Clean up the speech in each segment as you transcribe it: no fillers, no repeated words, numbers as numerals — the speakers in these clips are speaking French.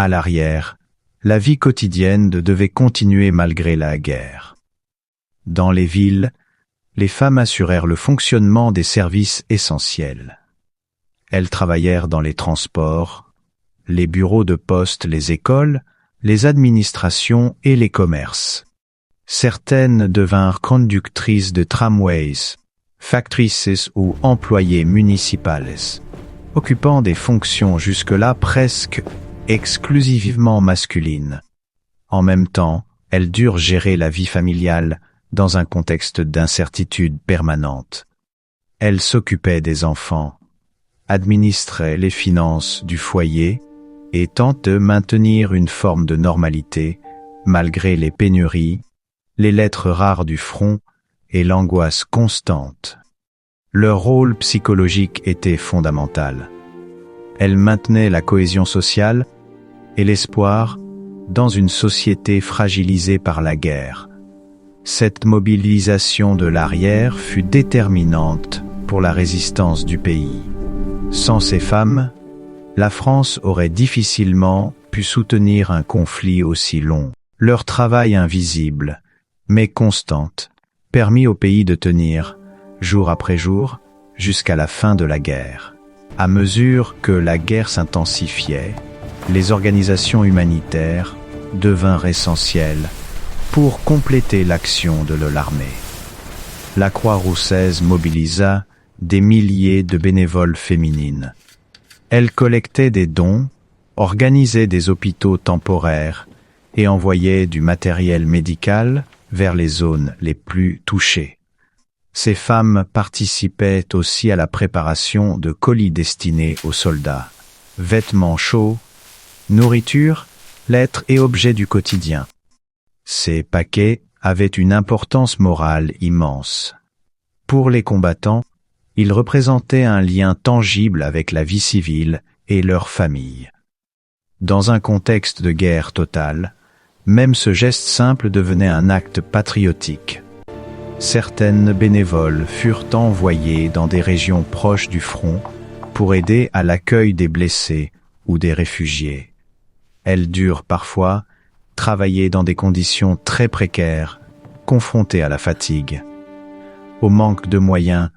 À l'arrière, la vie quotidienne devait continuer malgré la guerre. Dans les villes, les femmes assurèrent le fonctionnement des services essentiels. Elles travaillèrent dans les transports, les bureaux de poste, les écoles, les administrations et les commerces. Certaines devinrent conductrices de tramways, factrices ou employées municipales, occupant des fonctions jusque-là presque exclusivement masculines. En même temps, elles durent gérer la vie familiale dans un contexte d'incertitude permanente. Elles s'occupaient des enfants, administraient les finances du foyer et tentent de maintenir une forme de normalité malgré les pénuries, les lettres rares du front et l'angoisse constante. Leur rôle psychologique était fondamental. Elles maintenaient la cohésion sociale et l'espoir dans une société fragilisée par la guerre. Cette mobilisation de l'arrière fut déterminante pour la résistance du pays. Sans ces femmes, la France aurait difficilement pu soutenir un conflit aussi long. Leur travail invisible, mais constante, permit au pays de tenir, jour après jour, jusqu'à la fin de la guerre. À mesure que la guerre s'intensifiait, les organisations humanitaires devinrent essentielles pour compléter l'action de l'armée. La Croix-Rouge mobilisa des milliers de bénévoles féminines. Elle collectait des dons, organisait des hôpitaux temporaires et envoyait du matériel médical vers les zones les plus touchées. Ces femmes participaient aussi à la préparation de colis destinés aux soldats, vêtements chauds, nourriture, lettres et objets du quotidien. Ces paquets avaient une importance morale immense. Pour les combattants, ils représentaient un lien tangible avec la vie civile et leurs familles. Dans un contexte de guerre totale, même ce geste simple devenait un acte patriotique. Certaines bénévoles furent envoyées dans des régions proches du front pour aider à l'accueil des blessés ou des réfugiés. Elles durent parfois travailler dans des conditions très précaires, confrontées à la fatigue, au manque de moyens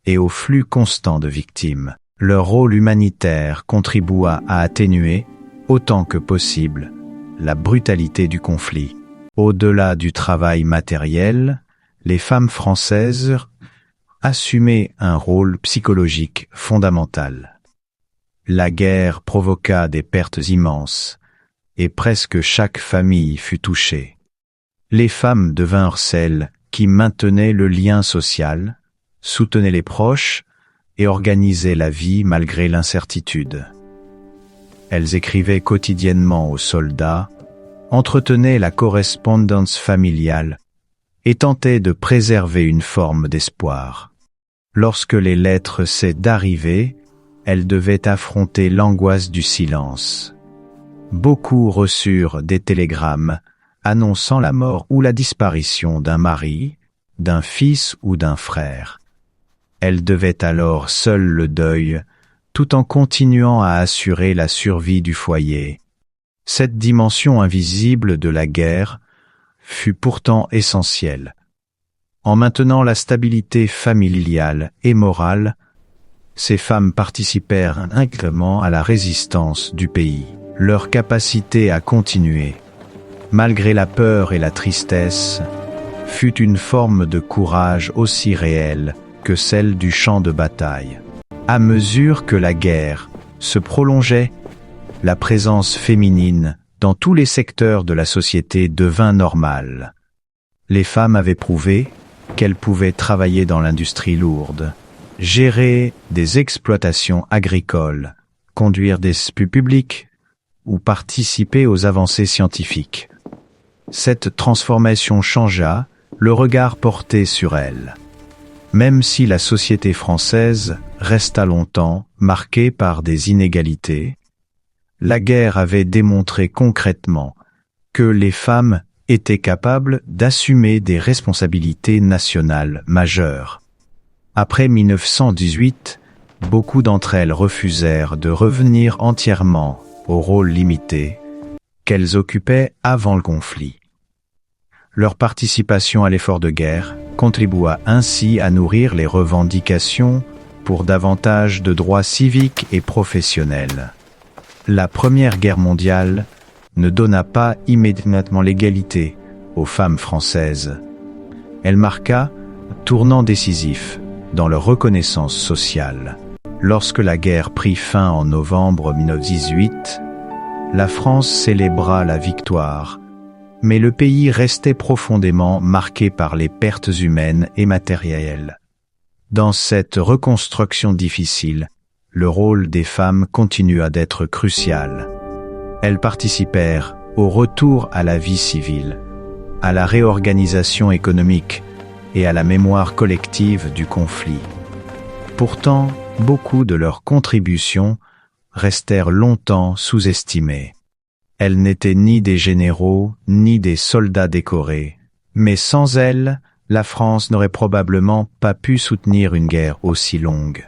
et au flux constant de victimes. Leur rôle humanitaire contribua à atténuer, autant que possible, la brutalité du conflit. Au-delà du travail matériel, les femmes françaises assumaient un rôle psychologique fondamental. La guerre provoqua des pertes immenses, et presque chaque famille fut touchée. Les femmes devinrent celles qui maintenaient le lien social, soutenaient les proches et organisaient la vie malgré l'incertitude. Elles écrivaient quotidiennement aux soldats, entretenaient la correspondance familiale et tentaient de préserver une forme d'espoir. Lorsque les lettres cessaient d'arriver, elles devaient affronter l'angoisse du silence. Beaucoup reçurent des télégrammes annonçant la mort ou la disparition d'un mari, d'un fils ou d'un frère. Elles devaient alors seules le deuil, tout en continuant à assurer la survie du foyer. Cette dimension invisible de la guerre fut pourtant essentielle. En maintenant la stabilité familiale et morale, ces femmes participèrent intégralement à la résistance du pays. Leur capacité à continuer, malgré la peur et la tristesse, fut une forme de courage aussi réelle que celle du champ de bataille. À mesure que la guerre se prolongeait, la présence féminine dans tous les secteurs de la société devint normale. Les femmes avaient prouvé qu'elles pouvaient travailler dans l'industrie lourde, gérer des exploitations agricoles, conduire des SPU publics ou participer aux avancées scientifiques. Cette transformation changea le regard porté sur elles. Même si la société française resta longtemps marquée par des inégalités, la guerre avait démontré concrètement que les femmes étaient capables d'assumer des responsabilités nationales majeures. Après 1918, beaucoup d'entre elles refusèrent de revenir entièrement au rôle limité qu'elles occupaient avant le conflit. Leur participation à l'effort de guerre contribua ainsi à nourrir les revendications pour davantage de droits civiques et professionnels. La Première Guerre mondiale ne donna pas immédiatement l'égalité aux femmes françaises. Elle marqua un tournant décisif dans leur reconnaissance sociale. Lorsque la guerre prit fin en novembre 1918, la France célébra la victoire, mais le pays restait profondément marqué par les pertes humaines et matérielles. Dans cette reconstruction difficile, le rôle des femmes continua d'être crucial. Elles participèrent au retour à la vie civile, à la réorganisation économique et à la mémoire collective du conflit. Pourtant, beaucoup de leurs contributions restèrent longtemps sous-estimées. Elles n'étaient ni des généraux, ni des soldats décorés, mais sans elles, la France n'aurait probablement pas pu soutenir une guerre aussi longue.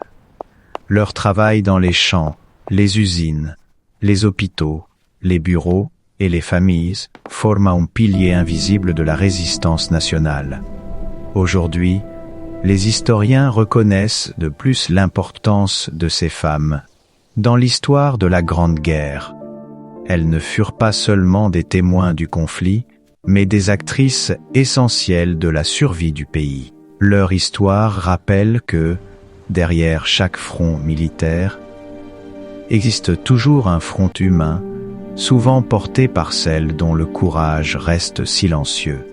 Leur travail dans les champs, les usines, les hôpitaux, les bureaux et les familles forment un pilier invisible de la résistance nationale. Aujourd'hui, les historiens reconnaissent de plus l'importance de ces femmes. Dans l'histoire de la Grande Guerre, elles ne furent pas seulement des témoins du conflit, mais des actrices essentielles de la survie du pays. Leur histoire rappelle que, derrière chaque front militaire, existe toujours un front humain, souvent porté par celles dont le courage reste silencieux.